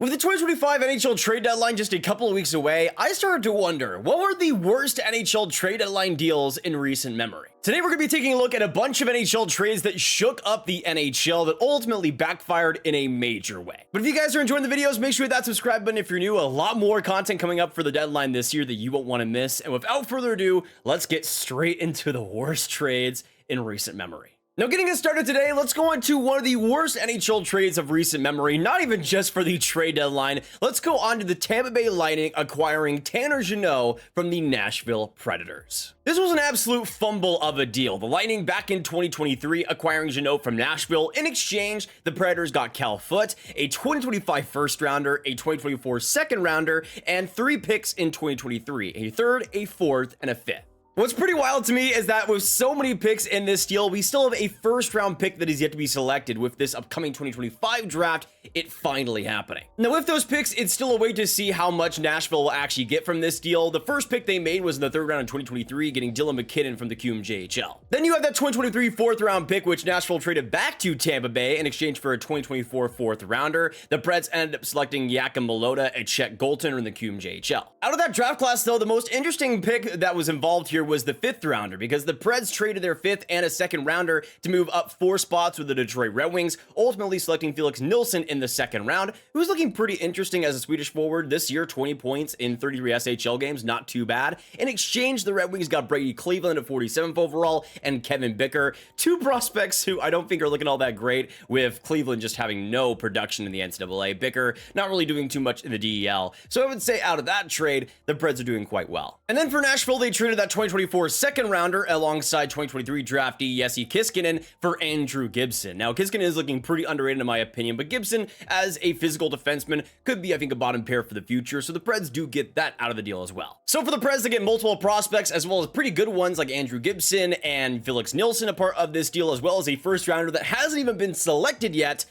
With the 2025 NHL trade deadline just a couple of weeks away, I started to wonder, what were the worst NHL trade deadline deals in recent memory? Today we're going to be taking a look at a bunch of NHL trades that shook up the NHL that ultimately backfired in a major way. But if you guys are enjoying the videos, make sure to hit that subscribe button if you're new. A lot more content coming up for the deadline this year that you won't want to miss. And without further ado, let's get straight into the worst trades in recent memory. Now, getting us started today, let's go on to one of the worst NHL trades of recent memory, not even just for the trade deadline. Let's go on to the Tampa Bay Lightning acquiring Tanner Jeannot from the Nashville Predators. This was an absolute fumble of a deal. The Lightning back in 2023 acquiring Jeannot from Nashville. In exchange, the Predators got Cal Foote, a 2025 first rounder, a 2024 second rounder, and 3 picks in 2023, a third, a fourth, and a fifth. What's pretty wild to me is that with so many picks in this deal, we still have a first round pick that is yet to be selected. With this upcoming 2025 draft, it finally happening. Now with those picks, it's still a way to see how much Nashville will actually get from this deal. The first pick they made was in the third round in 2023, getting Dylan McKinnon from the QMJHL. Then you have that 2023 fourth round pick, which Nashville traded back to Tampa Bay in exchange for a 2024 fourth rounder. The Preds ended up selecting Jakub Malota, a Czech goaltender in the QMJHL. Out of that draft class though, the most interesting pick that was involved here was the fifth rounder, because the Preds traded their fifth and a second rounder to move up 4 spots with the Detroit Red Wings, ultimately selecting Felix Nilsson in the second round, who's looking pretty interesting as a Swedish forward this year. 20 points in 33 SHL games, not too bad. In exchange, the Red Wings got Brady Cleveland at 47th overall and Kevin Bicker, 2 prospects who I don't think are looking all that great, with Cleveland just having no production in the NCAA. Bicker not really doing too much in the DEL. So I would say out of that trade, the Preds are doing quite well. And then for Nashville, they traded that 2024 second rounder alongside 2023 draftee Jesse Kiskinen for Andrew Gibson. Now, Kiskinen is looking pretty underrated in my opinion, but Gibson, as a physical defenseman, could be, I think, a bottom pair for the future, so the Preds do get that out of the deal as well. So for the Preds to get multiple prospects, as well as pretty good ones like Andrew Gibson and Felix Nilsson a part of this deal, as well as a first rounder that hasn't even been selected yet.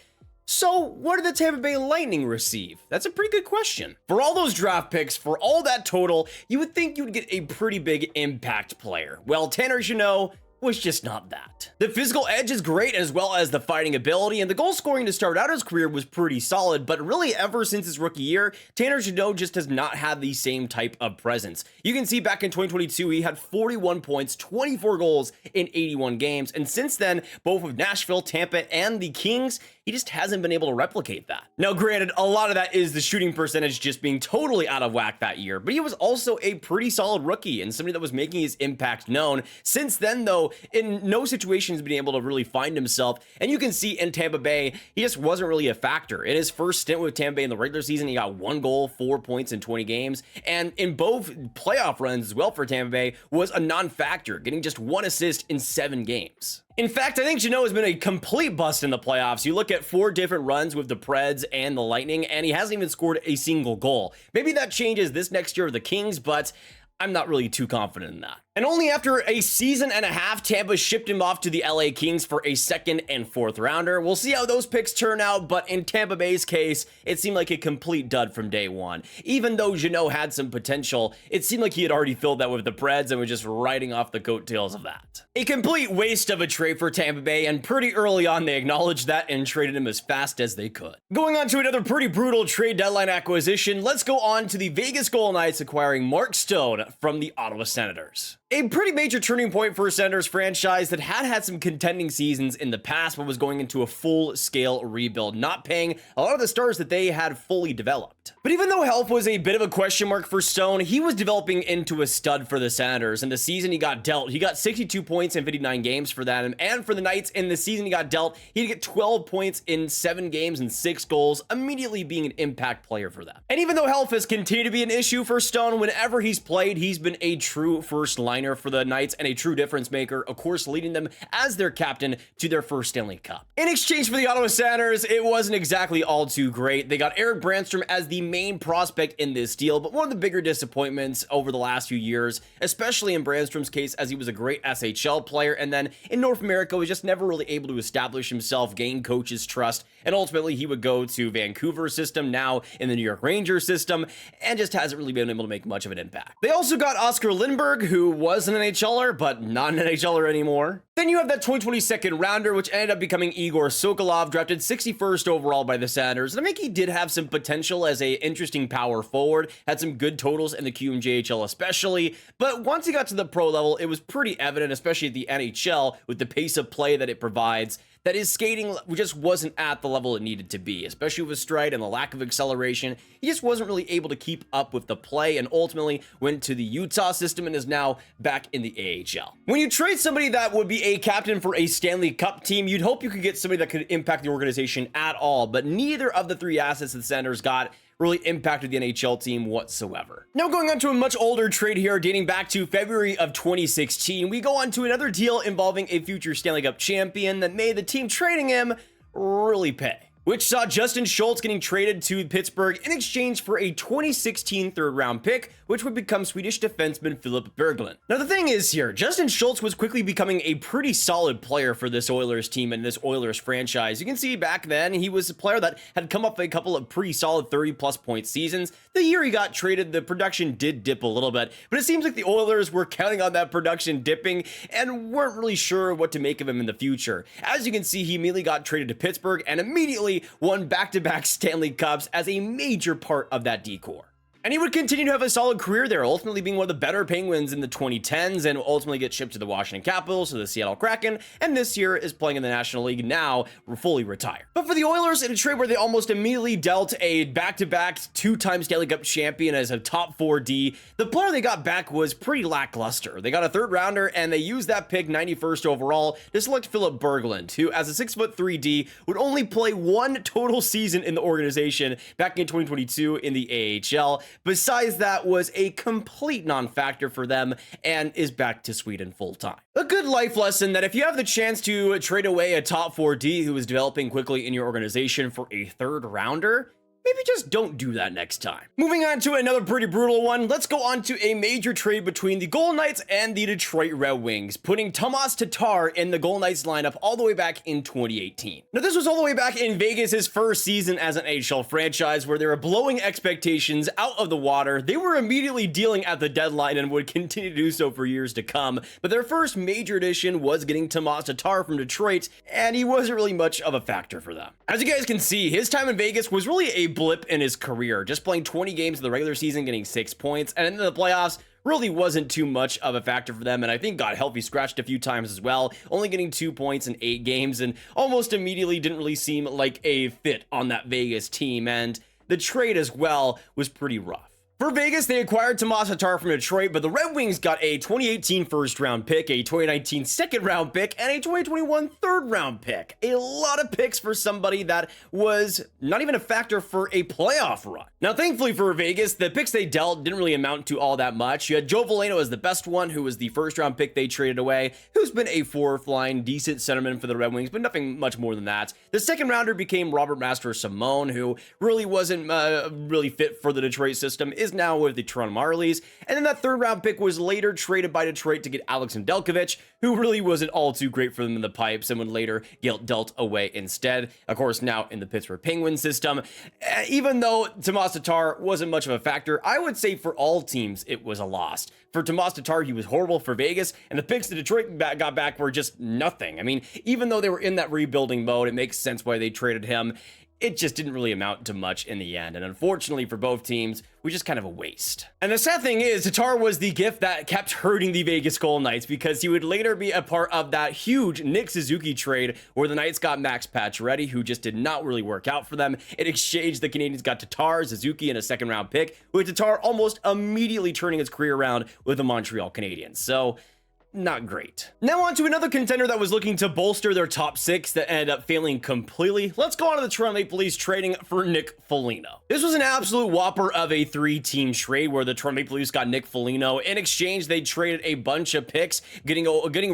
So what did the Tampa Bay Lightning receive? That's a pretty good question. For all those draft picks, for all that total, you would think you would get a pretty big impact player. Well, Tanner Jeannot was just not that. The physical edge is great, as well as the fighting ability, and the goal scoring to start out his career was pretty solid, but really ever since his rookie year, Tanner Jeannot just has not had the same type of presence. You can see back in 2022, he had 41 points, 24 goals in 81 games, and since then, both with Nashville, Tampa, and the Kings, he just hasn't been able to replicate that. Now, granted, a lot of that is the shooting percentage just being totally out of whack that year, but he was also a pretty solid rookie and somebody that was making his impact known. Since then, though, in no situation has been able to really find himself, and you can see in Tampa Bay, he just wasn't really a factor. In his first stint with Tampa Bay in the regular season, he got 1 goal, 4 points in 20 games, and in both playoff runs as well for Tampa Bay was a non-factor, getting just 1 assist in 7 games. In fact, I think Jeannot has been a complete bust in the playoffs. You look at 4 different runs with the Preds and the Lightning, and he hasn't even scored a single goal. Maybe that changes this next year with the Kings, but I'm not really too confident in that. And only after a season and a half, Tampa shipped him off to the LA Kings for a second and fourth rounder. We'll see how those picks turn out, but in Tampa Bay's case, it seemed like a complete dud from day one. Even though Jeannot had some potential, it seemed like he had already filled that with the Preds and was just riding off the coattails of that. A complete waste of a trade for Tampa Bay, and pretty early on they acknowledged that and traded him as fast as they could. Going on to another pretty brutal trade deadline acquisition, let's go on to the Vegas Golden Knights acquiring Mark Stone from the Ottawa Senators. A pretty major turning point for a Senators franchise that had some contending seasons in the past, but was going into a full-scale rebuild, not paying a lot of the stars that they had fully developed. But even though health was a bit of a question mark for Stone, he was developing into a stud for the Senators. In the season he got dealt, he got 62 points in 59 games for that, and for the Knights, in the season he got dealt, he'd get 12 points in 7 games and 6 goals, immediately being an impact player for them. And even though health has continued to be an issue for Stone, whenever he's played, he's been a true first liner for the Knights and a true difference maker, of course leading them as their captain to their first Stanley Cup. In exchange for the Ottawa Senators, it wasn't exactly all too great. They got Eric Brandstrom as the main prospect in this deal, but one of the bigger disappointments over the last few years, especially in Brandstrom's case, as he was a great SHL player, and then in North America was just never really able to establish himself, gain coaches' trust, and ultimately he would go to Vancouver system, now in the New York Rangers system, and just hasn't really been able to make much of an impact. They also got Oscar Lindberg, who was an NHLer, but not an NHLer anymore. Then you have that 2020 second rounder, which ended up becoming Igor Sokolov, drafted 61st overall by the Senators. And I think he did have some potential as a interesting power forward, had some good totals in the QMJHL especially, but once he got to the pro level, it was pretty evident, especially at the NHL, with the pace of play that it provides, that his skating just wasn't at the level it needed to be, especially with his stride and the lack of acceleration. He just wasn't really able to keep up with the play and ultimately went to the Utah system and is now back in the AHL. When you trade somebody that would be a captain for a Stanley Cup team, you'd hope you could get somebody that could impact the organization at all, but neither of the three assets the Senators got really impacted the NHL team whatsoever. Now going on to a much older trade here dating back to February of 2016, we go on to another deal involving a future Stanley Cup champion that made the team trading him really pay, which saw Justin Schultz getting traded to Pittsburgh in exchange for a 2016 third-round pick, which would become Swedish defenseman Filip Berglund. Now the thing is here, Justin Schultz was quickly becoming a pretty solid player for this Oilers team and this Oilers franchise. You can see back then, he was a player that had come up a couple of pretty solid 30-plus point seasons. The year he got traded, the production did dip a little bit, but it seems like the Oilers were counting on that production dipping and weren't really sure what to make of him in the future. As you can see, he immediately got traded to Pittsburgh and immediately won back-to-back Stanley Cups as a major part of that decor. And he would continue to have a solid career there, ultimately being one of the better Penguins in the 2010s and ultimately get shipped to the Washington Capitals, to the Seattle Kraken, and this year is playing in the National League, now fully retired. But for the Oilers, in a trade where they almost immediately dealt a back-to-back two-time Stanley Cup champion as a top 4D, the player they got back was pretty lackluster. They got a third rounder and they used that pick 91st overall to select Filip Berglund, who as a 6'3" would only play one total season in the organization back in 2022 in the AHL. Besides that, was a complete non-factor for them and is back to Sweden full-time. A good life lesson that if you have the chance to trade away a top 4D who is developing quickly in your organization for a third rounder, maybe just don't do that next time. Moving on to another pretty brutal one, let's go on to a major trade between the Golden Knights and the Detroit Red Wings, putting Tomas Tatar in the Golden Knights lineup all the way back in 2018. Now this was all the way back in Vegas' first season as an NHL franchise where they were blowing expectations out of the water. They were immediately dealing at the deadline and would continue to do so for years to come, but their first major addition was getting Tomas Tatar from Detroit, and he wasn't really much of a factor for them. As you guys can see, his time in Vegas was really a blip in his career, just playing 20 games in the regular season, getting 6 points, and in the playoffs really wasn't too much of a factor for them, and I think got healthy scratched a few times as well, only getting 2 points in 8 games, and almost immediately didn't really seem like a fit on that Vegas team, and the trade as well was pretty rough. For Vegas, they acquired Tomas Tatar from Detroit, but the Red Wings got a 2018 first-round pick, a 2019 second-round pick, and a 2021 third-round pick. A lot of picks for somebody that was not even a factor for a playoff run. Now, thankfully for Vegas, the picks they dealt didn't really amount to all that much. You had Joe Veleno as the best one, who was the first-round pick they traded away, who's been a fourth-line, decent centerman for the Red Wings, but nothing much more than that. The second-rounder became Robert Mastor-Simone, who really wasn't really fit for the Detroit system, is now with the Toronto Marlies, and then that third round pick was later traded by Detroit to get Alex Nedeljkovic, who really wasn't all too great for them in the pipes and would later get dealt away instead. Of course, now in the Pittsburgh Penguins system. Even though Tomas Tatar wasn't much of a factor, I would say for all teams it was a loss. For Tomas Tatar, he was horrible for Vegas, and the picks that Detroit got back were just nothing. I mean, even though they were in that rebuilding mode, it makes sense why they traded him. It just didn't really amount to much in the end, and unfortunately for both teams, was just kind of a waste. And the sad thing is, Tatar was the gift that kept hurting the Vegas Golden Knights, because he would later be a part of that huge Nick Suzuki trade where the Knights got Max Pacioretty, who just did not really work out for them. In exchange, the Canadiens got Tatar, Suzuki, and a second-round pick, with Tatar almost immediately turning his career around with the Montreal Canadiens. So, not great. Now on to another contender that was looking to bolster their top 6 that ended up failing completely. Let's go on to the Toronto Maple Leafs trading for Nick Foligno. This was an absolute whopper of a 3-team trade where the Toronto Maple Leafs got Nick Foligno. In exchange, they traded a bunch of picks, getting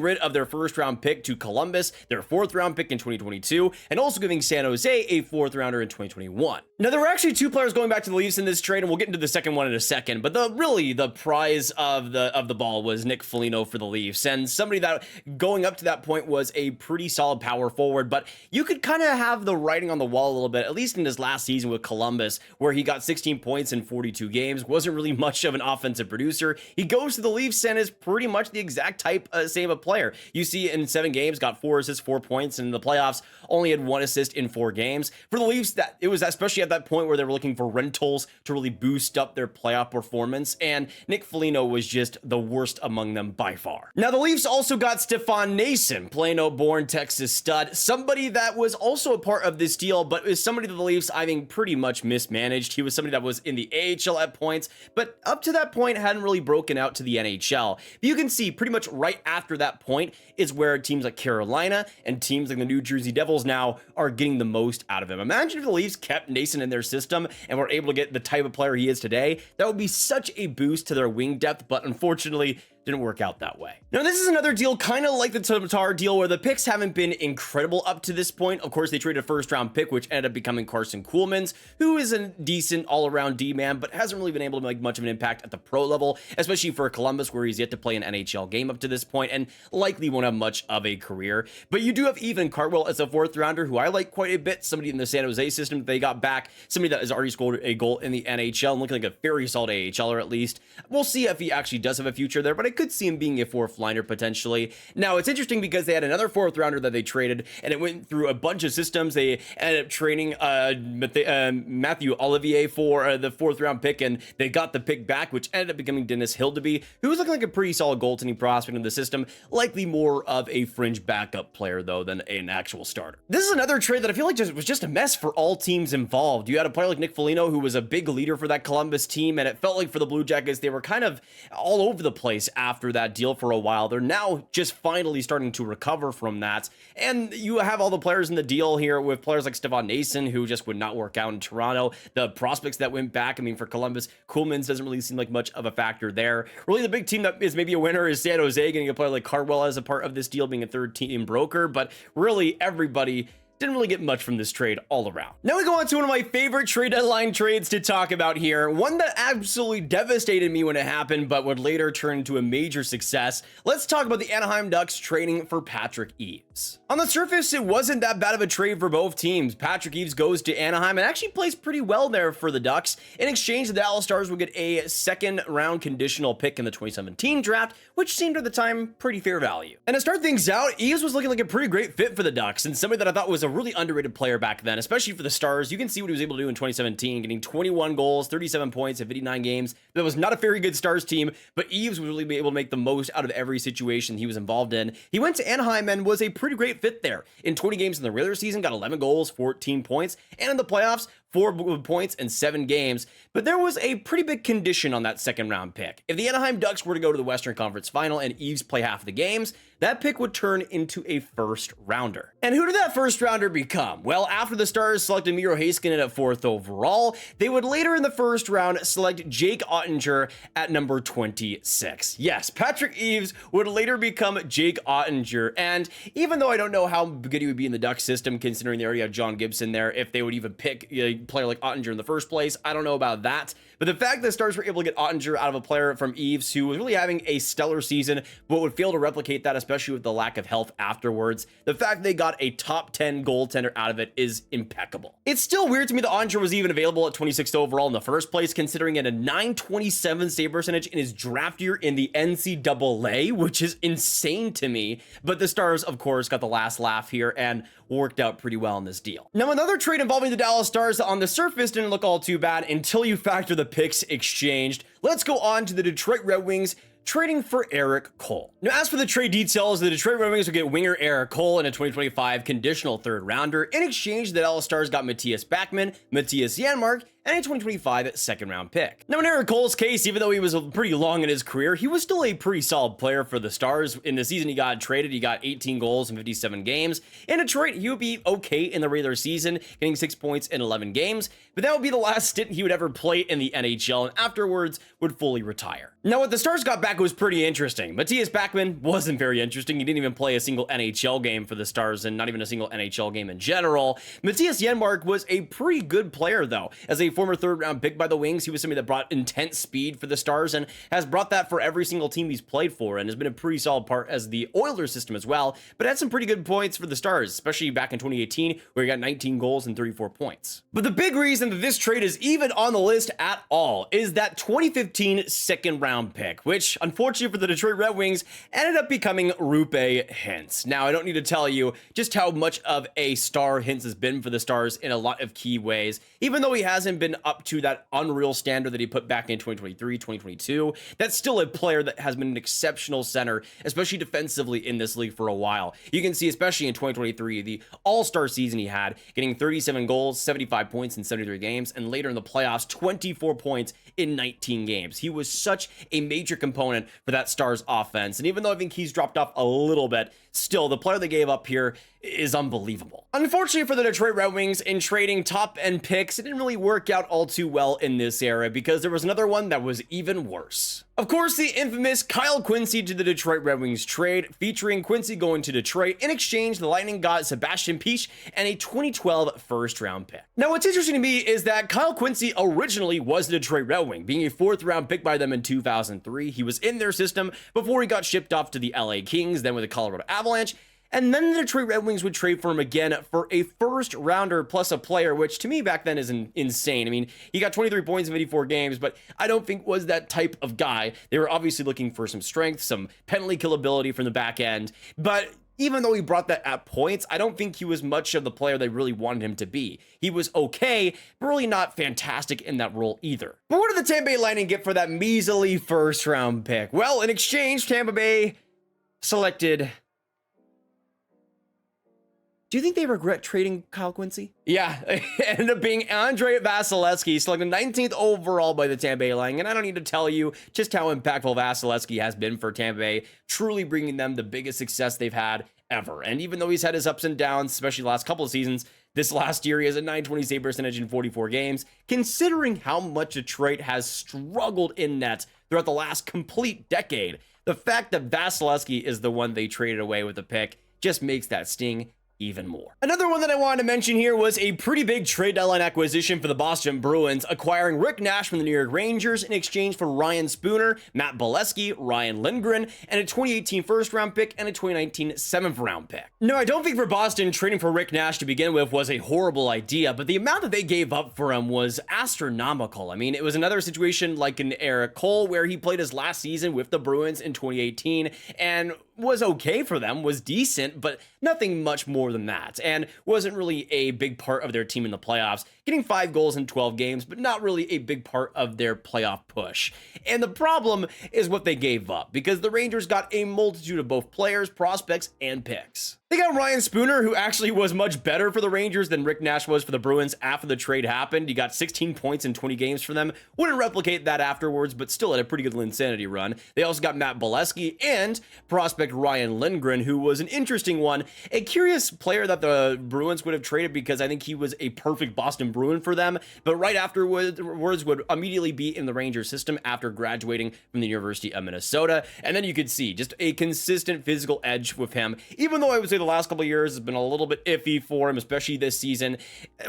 rid of their first-round pick to Columbus, their 4th-round pick in 2022, and also giving San Jose a 4th-rounder in 2021. Now, there were actually 2 players going back to the Leafs in this trade, and we'll get into the second one in a second, but really the prize of the ball was Nick Foligno for the Leafs. Leafs, and somebody that going up to that point was a pretty solid power forward, but you could kind of have the writing on the wall a little bit, at least in his last season with Columbus, where he got 16 points in 42 games, wasn't really much of an offensive producer. He goes to the Leafs and is pretty much the exact type, same of player. You see in 7 games, got 4 assists, 4 points, and in the playoffs, only had 1 assist in 4 games. For the Leafs, that it was especially at that point where they were looking for rentals to really boost up their playoff performance, and Nick Foligno was just the worst among them by far. Now, the Leafs also got Stefan Noesen, Plano-born Texas stud, somebody that was also a part of this deal, but is somebody that the Leafs, I think, pretty much mismanaged. He was somebody that was in the AHL at points, but up to that point hadn't really broken out to the NHL. But you can see pretty much right after that point is where teams like Carolina and teams like the New Jersey Devils now are getting the most out of him. Imagine if the Leafs kept Noesen in their system and were able to get the type of player he is today. That would be such a boost to their wing depth, but unfortunately, didn't work out that way. Now, this is another deal kind of like the Tatar deal where the picks haven't been incredible up to this point. Of course, they traded a first-round pick, which ended up becoming Carson Kuhlman's, who is a decent all-around D-man, but hasn't really been able to make much of an impact at the pro level, especially for Columbus, where he's yet to play an NHL game up to this point and likely won't have much of a career. But you do have Evan Cartwell as a 4th-rounder, who I like quite a bit, somebody in the San Jose system that they got back, somebody that has already scored a goal in the NHL and looking like a very solid AHLer at least. We'll see if he actually does have a future there, but I could see him being a 4th liner potentially. Now, it's interesting because they had another 4th rounder that they traded, and it went through a bunch of systems. They ended up trading Matthew Olivier for the 4th round pick, and they got the pick back, which ended up becoming Dennis Hildeby, who was looking like a pretty solid goaltending prospect in the system, likely more of a fringe backup player, though, than an actual starter. This is another trade that I feel like was just a mess for all teams involved. You had a player like Nick Foligno, who was a big leader for that Columbus team, and it felt like for the Blue Jackets, they were kind of all over the place after that deal for a while. They're now just finally starting to recover from that, and you have all the players in the deal here with players like Stefan Noesen, who just would not work out in Toronto. The prospects that went back, I mean, for Columbus, Kuhlman's doesn't really seem like much of a factor there. Really, the big team that is maybe a winner is San Jose, getting a player like Cardwell as a part of this deal, being a 3rd-team broker, but really everybody didn't really get much from this trade all around. Now we go on to one of my favorite trade deadline trades to talk about here. One that absolutely devastated me when it happened, but would later turn into a major success. Let's talk about the Anaheim Ducks trading for Patrick Eaves. On the surface, it wasn't that bad of a trade for both teams. Patrick Eaves goes to Anaheim and actually plays pretty well there for the Ducks. In exchange, the Dallas Stars would get a 2nd-round conditional pick in the 2017 draft, which seemed at the time pretty fair value. And to start things out, Eaves was looking like a pretty great fit for the Ducks, and somebody that I thought was a really underrated player back then, especially for the Stars. You can see what he was able to do in 2017, getting 21 goals, 37 points in 59 games. That was not a very good Stars team, but Eaves was really able to make the most out of every situation he was involved in. He went to Anaheim and was a pretty great fit there. In 20 games in the regular season, got 11 goals, 14 points, and in the playoffs, 4 points in 7 games. But there was a pretty big condition on that 2nd-round pick. If the Anaheim Ducks were to go to the Western Conference Final and Eaves play half the games, that pick would turn into a 1st-rounder. And who did that 1st-rounder become? Well, after the Stars selected Miro Heiskanen at 4th overall, they would later in the 1st round select Jake Ottinger at number 26. Yes, Patrick Eaves would later become Jake Ottinger, and even though I don't know how good he would be in the Ducks system, considering they already have John Gibson there, if they would even pick a player like Ottinger in the first place, I don't know about that. But the fact that the Stars were able to get Ottinger out of a player from Eaves, who was really having a stellar season, but would fail to replicate that, especially with the lack of health afterwards, the fact they got a top 10 goaltender out of it is impeccable. It's still weird to me that Ottinger was even available at 26th overall in the first place, considering it a .927 save percentage in his draft year in the NCAA, which is insane to me. But the Stars, of course, got the last laugh here and worked out pretty well in this deal. Now, another trade involving the Dallas Stars on the surface didn't look all too bad until you factor the picks exchanged. Let's go on to the Detroit Red Wings trading for Eric Cole. Now, as for the trade details, the Detroit Red Wings will get winger Eric Cole and a 2025 conditional 3rd rounder. In exchange, the Dallas Stars got Matthias Backman, Matthias Janmark, and a 2025 2nd-round pick. Now, in Eric Cole's case, even though he was pretty long in his career, he was still a pretty solid player for the Stars. In the season he got traded, he got 18 goals in 57 games. In Detroit, he would be okay in the regular season, getting 6 points in 11 games, but that would be the last stint he would ever play in the NHL, and afterwards would fully retire. Now, what the Stars got back was pretty interesting. Matthias Backman wasn't very interesting. He didn't even play a single NHL game for the Stars, and not even a single NHL game in general. Matthias Janmark was a pretty good player, though. As a former third-round pick by the Wings. He was somebody that brought intense speed for the Stars and has brought that for every single team he's played for, and has been a pretty solid part as the Oilers system as well, but had some pretty good points for the Stars, especially back in 2018, where he got 19 goals and 34 points. But the big reason that this trade is even on the list at all is that 2015 second-round pick, which, unfortunately for the Detroit Red Wings, ended up becoming Rupe Hintz. Now, I don't need to tell you just how much of a star Hintz has been for the Stars in a lot of key ways. Even though he hasn't been up to that unreal standard that he put back in 2023, 2022, that's still a player that has been an exceptional center, especially defensively in this league for a while. You can see, especially in 2023, the all-star season he had, getting 37 goals, 75 points in 73 games, and later in the playoffs, 24 points in 19 games. He was such a major component for that Stars offense, and even though I think he's dropped off a little bit, still, the player they gave up here is unbelievable. Unfortunately for the Detroit Red Wings, in trading top-end picks, it didn't really work out all too well in this era because there was another one that was even worse. Of course, the infamous Kyle Quincey to the Detroit Red Wings trade, featuring Quincey going to Detroit. In exchange, the Lightning got Sebastian Piche and a 2012 first-round pick. Now, what's interesting to me is that Kyle Quincey originally was the Detroit Red Wing, being a fourth-round pick by them in 2003. He was in their system before he got shipped off to the LA Kings, then with the Colorado Avalanche, and then the Detroit Red Wings would trade for him again for a first rounder plus a player, which to me back then is insane. I mean, he got 23 points in 84 games, but I don't think was that type of guy. They were obviously looking for some strength, some penalty kill ability from the back end, but even though he brought that at points, I don't think he was much of the player they really wanted him to be. He was okay, but really not fantastic in that role either. But what did the Tampa Bay Lightning get for that measly first round pick? Well, in exchange, Tampa Bay selected... Do you think they regret trading Kyle Quincey? Yeah, it ended up being Andrei Vasilevskiy, selected 19th overall by the Tampa Bay Lightning, and I don't need to tell you just how impactful Vasilevskiy has been for Tampa Bay, truly bringing them the biggest success they've had ever. And even though he's had his ups and downs, especially the last couple of seasons, this last year he has a .920 save percentage in 44 games. Considering how much Detroit has struggled in net throughout the last complete decade, the fact that Vasilevskiy is the one they traded away with the pick just makes that sting even more. Another one that I wanted to mention here was a pretty big trade deadline acquisition for the Boston Bruins, acquiring Rick Nash from the New York Rangers in exchange for Ryan Spooner, Matt Bolesky, Ryan Lindgren, and a 2018 first round pick and a 2019 seventh round pick. No, I don't think for Boston trading for Rick Nash to begin with was a horrible idea, but the amount that they gave up for him was astronomical. I mean, it was another situation like an Eric Cole where he played his last season with the Bruins in 2018 and was okay for them, was decent, but nothing much more than that, and wasn't really a big part of their team in the playoffs, getting 5 goals in 12 games, but not really a big part of their playoff push. And the problem is what they gave up, because the Rangers got a multitude of both players, prospects, and picks. They got Ryan Spooner, who actually was much better for the Rangers than Rick Nash was for the Bruins after the trade happened. He got 16 points in 20 games for them. Wouldn't replicate that afterwards, but still had a pretty good Linsanity run. They also got Matt Bolesky and prospect Ryan Lindgren, who was an interesting one. A curious player that the Bruins would have traded because I think he was a perfect Boston Bruin for them, but right afterwards would immediately be in the Rangers system after graduating from the University of Minnesota. And then you could see just a consistent physical edge with him, even though I would say the last couple of years has been a little bit iffy for him, especially this season.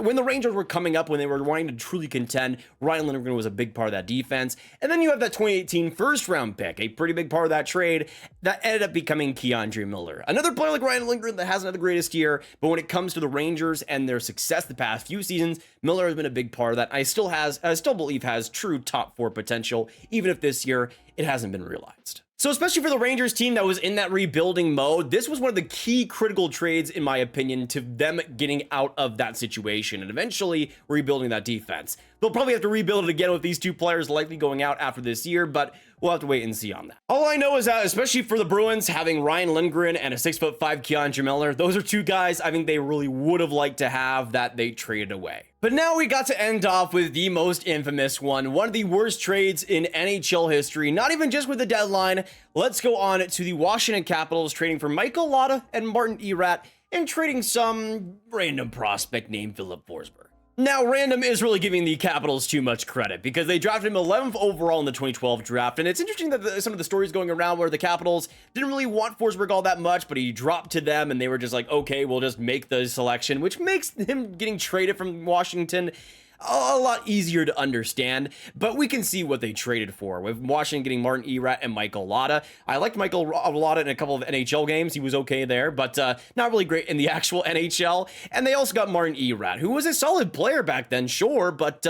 When the Rangers were coming up, when they were wanting to truly contend, Ryan Lindgren was a big part of that defense. And then you have that 2018 first round pick, a pretty big part of that trade that ended up becoming Keandre Miller. Another player like Ryan Lindgren that hasn't had the greatest year, but when it comes to the Rangers and their success the past few seasons, Miller has been a big part of that. I still believe has true top 4 potential, even if this year it hasn't been realized. So especially for the Rangers team that was in that rebuilding mode, this was one of the key critical trades, in my opinion, to them getting out of that situation and eventually rebuilding that defense. They'll probably have to rebuild it again with these two players likely going out after this year, but we'll have to wait and see on that. All I know is that, especially for the Bruins, having Ryan Lindgren and a 6'5" Keandre Miller, those are two guys I think they really would have liked to have that they traded away. But now we got to end off with the most infamous one of the worst trades in NHL history, not even just with the deadline. Let's go on to the Washington Capitals trading for Michael Lotta and Martin Erat and trading some random prospect named Filip Forsberg. Now, random is really giving the Capitals too much credit because they drafted him 11th overall in the 2012 draft, and it's interesting that some of the stories going around where the Capitals didn't really want Forsberg all that much, but he dropped to them, and they were just like, okay, we'll just make the selection, which makes him getting traded from Washington a lot easier to understand, but we can see what they traded for. With Washington getting Martin Erat and Michael Lotta. I liked Michael Lotta in a couple of NHL games. He was okay there, but not really great in the actual NHL. And they also got Martin Erat, who was a solid player back then, sure, but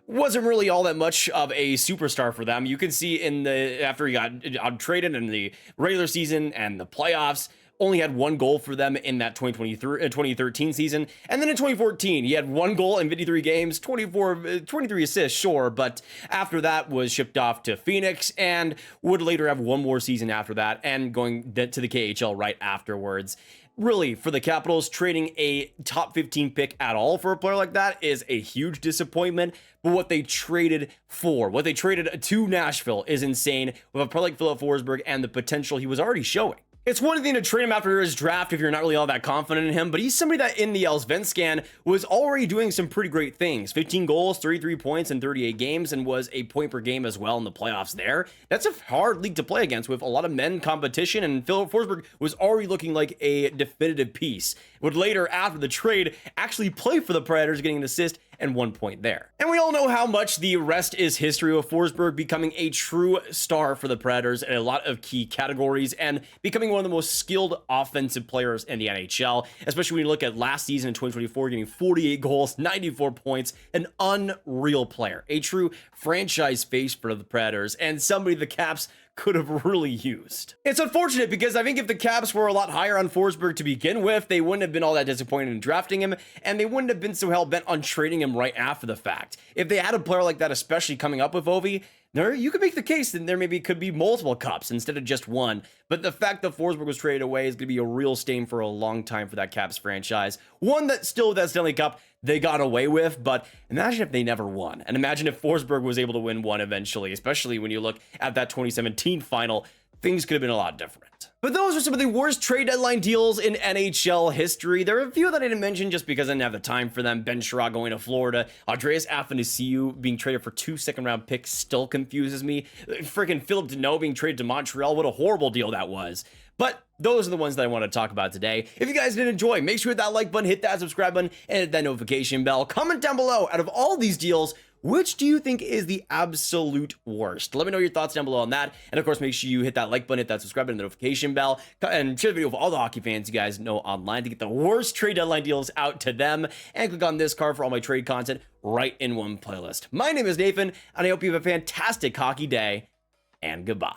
wasn't really all that much of a superstar for them. You can see in the after he got traded in the regular season and the playoffs, only had one goal for them in that 2013 season. And then in 2014, he had one goal in 53 games, 23 assists, sure. But after that was shipped off to Phoenix and would later have one more season after that and going to the KHL right afterwards. Really, for the Capitals, trading a top 15 pick at all for a player like that is a huge disappointment. But what they traded for, what they traded to Nashville is insane with a player like Filip Forsberg and the potential he was already showing. It's one thing to trade him after his draft if you're not really all that confident in him, but he's somebody that in the Allsvenskan was already doing some pretty great things. 15 goals, 33 points in 38 games, and was a point per game as well in the playoffs there. That's a hard league to play against with a lot of men competition, and Filip Forsberg was already looking like a definitive piece. Would later, after the trade, actually play for the Predators, getting an assist and 1 point there. And we all know how much the rest is history of Forsberg becoming a true star for the Predators in a lot of key categories and becoming one of the most skilled offensive players in the NHL, especially when you look at last season in 2024, getting 48 goals, 94 points, an unreal player, a true franchise face for the Predators, and somebody the Caps could have really used. It's unfortunate because I think if the Caps were a lot higher on Forsberg to begin with, they wouldn't have been all that disappointed in drafting him, and they wouldn't have been so hell-bent on trading him right after the fact. If they had a player like that, especially coming up with Ovi, you could make the case that there maybe could be multiple Cups instead of just one. But the fact that Forsberg was traded away is going to be a real stain for a long time for that Caps franchise. One that still, that Stanley Cup they got away with, but imagine if they never won. And imagine if Forsberg was able to win one eventually, especially when you look at that 2017 final. Things could have been a lot different. But those are some of the worst trade deadline deals in NHL history. There are a few that I didn't mention just because I didn't have the time for them. Ben Sherrod going to Florida. Andreas Lefebvre being traded for 2 second-round picks still confuses me. Freaking Philip Deneau being traded to Montreal. What a horrible deal that was. But those are the ones that I want to talk about today. If you guys did enjoy, make sure to hit that like button, hit that subscribe button, and hit that notification bell. Comment down below, out of all these deals, which do you think is the absolute worst? Let me know your thoughts down below on that. And of course, make sure you hit that like button, hit that subscribe button, notification bell, and share the video with all the hockey fans you guys know online to get the worst trade deadline deals out to them. And click on this card for all my trade content right in one playlist. My name is Nathan, and I hope you have a fantastic hockey day, and goodbye.